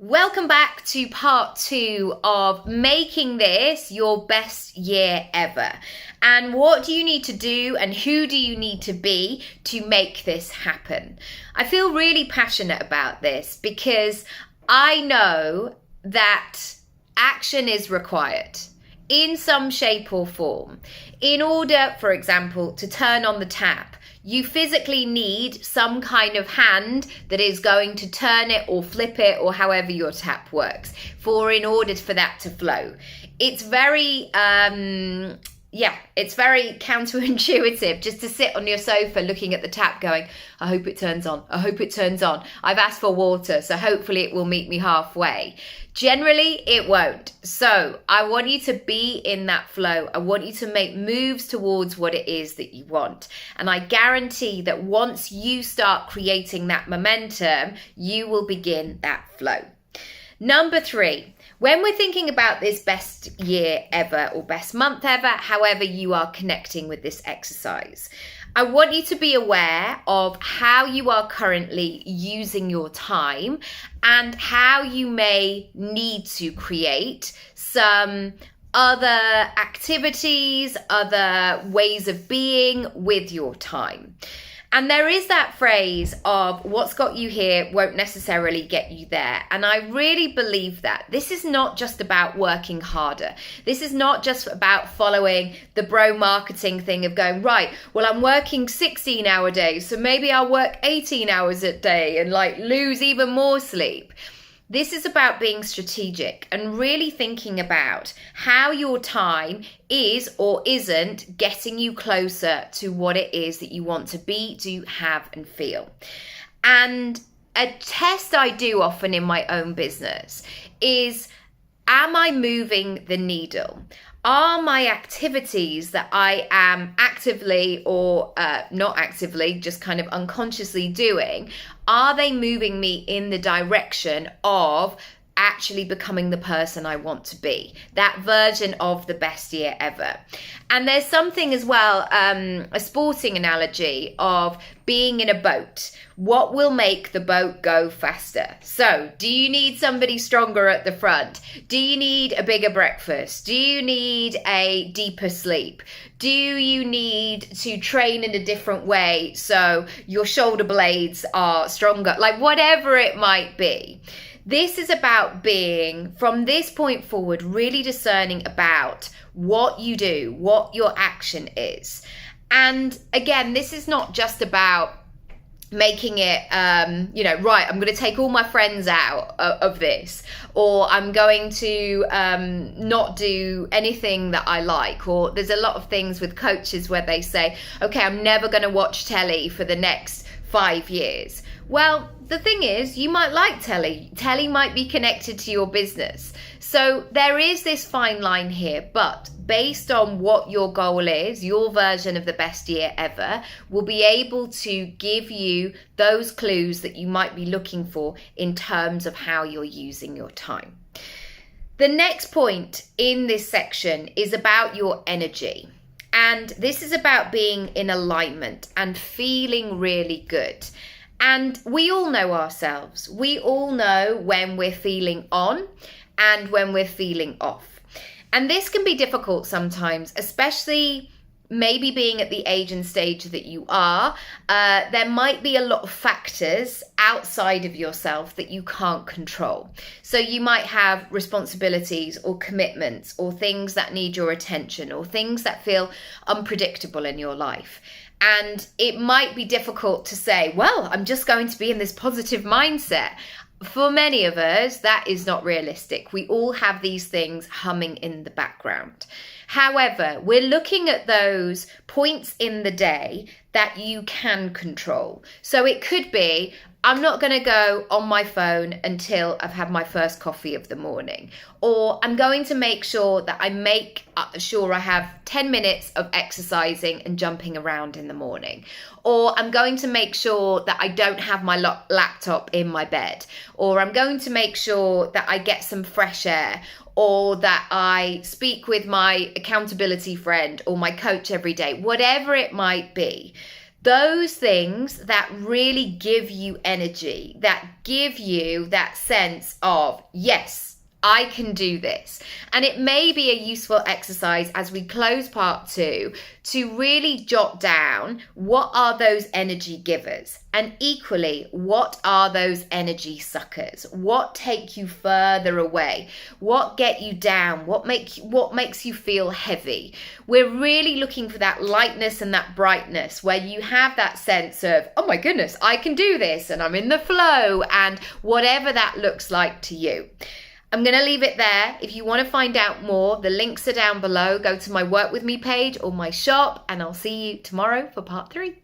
Welcome back to part 2 of making this your best year ever. And what do you need to do and who do you need to be to make this happen? I feel really passionate about this because I know that action is required in some shape or form. In order, for example, to turn on the tap, you physically need some kind of hand that is going to turn it or flip it or however your tap works in order for that to flow. It's very it's very counterintuitive just to sit on your sofa looking at the tap going, I hope it turns on. I hope it turns on. I've asked for water, so hopefully it will meet me halfway. Generally, it won't. So I want you to be in that flow. I want you to make moves towards what it is that you want. And I guarantee that once you start creating that momentum, you will begin that flow. Number 3, when we're thinking about this best year ever or best month ever, however you are connecting with this exercise, I want you to be aware of how you are currently using your time and how you may need to create some other activities, other ways of being with your time. And there is that phrase of what's got you here won't necessarily get you there. And I really believe that. This is not just about working harder. This is not just about following the bro marketing thing of going, right, well, I'm working 16-hour days, so maybe I'll work 18 hours a day and lose even more sleep. This is about being strategic and really thinking about how your time is or isn't getting you closer to what it is that you want to be, do, have, and feel. And a test I do often in my own business is, am I moving the needle? Are my activities that I am actively or not actively, just kind of unconsciously doing, are they moving me in the direction of actually becoming the person I want to be, that version of the best year ever? And there's something as well, a sporting analogy of being in a boat. What will make the boat go faster? So, do you need somebody stronger at the front? Do you need a bigger breakfast? Do you need a deeper sleep? Do you need to train in a different way so your shoulder blades are stronger? Whatever it might be. This is about being, from this point forward, really discerning about what you do, what your action is. And again, this is not just about making it, right, I'm going to take all my friends out of this, or I'm going to not do anything that I like. Or there's a lot of things with coaches where they say, okay, I'm never going to watch telly for the next 5 years. Well, the thing is, you might like telly. Telly might be connected to your business. So there is this fine line here, but based on what your goal is, your version of the best year ever will be able to give you those clues that you might be looking for in terms of how you're using your time. The next point in this section is about your energy. And this is about being in alignment and feeling really good. And we all know ourselves. We all know when we're feeling on and when we're feeling off. And this can be difficult sometimes, especially maybe being at the age and stage that you are. There might be a lot of factors outside of yourself that you can't control. So you might have responsibilities or commitments or things that need your attention or things that feel unpredictable in your life. And it might be difficult to say, well, I'm just going to be in this positive mindset. For many of us, that is not realistic. We all have these things humming in the background. However, we're looking at those points in the day that you can control. So it could be, I'm not going to go on my phone until I've had my first coffee of the morning. Or I'm going to make sure that I make sure I have 10 minutes of exercising and jumping around in the morning. Or I'm going to make sure that I don't have my laptop in my bed. Or I'm going to make sure that I get some fresh air. Or that I speak with my accountability friend or my coach every day. Whatever it might be. Those things that really give you energy, that give you that sense of, yes, I can do this. And it may be a useful exercise as we close part 2 to really jot down what are those energy givers, and equally, what are those energy suckers? What take you further away? What get you down? What makes you feel heavy? We're really looking for that lightness and that brightness where you have that sense of, oh my goodness, I can do this and I'm in the flow, and whatever that looks like to you. I'm going to leave it there. If you want to find out more, the links are down below. Go to my Work With Me page or my shop, and I'll see you tomorrow for part 3.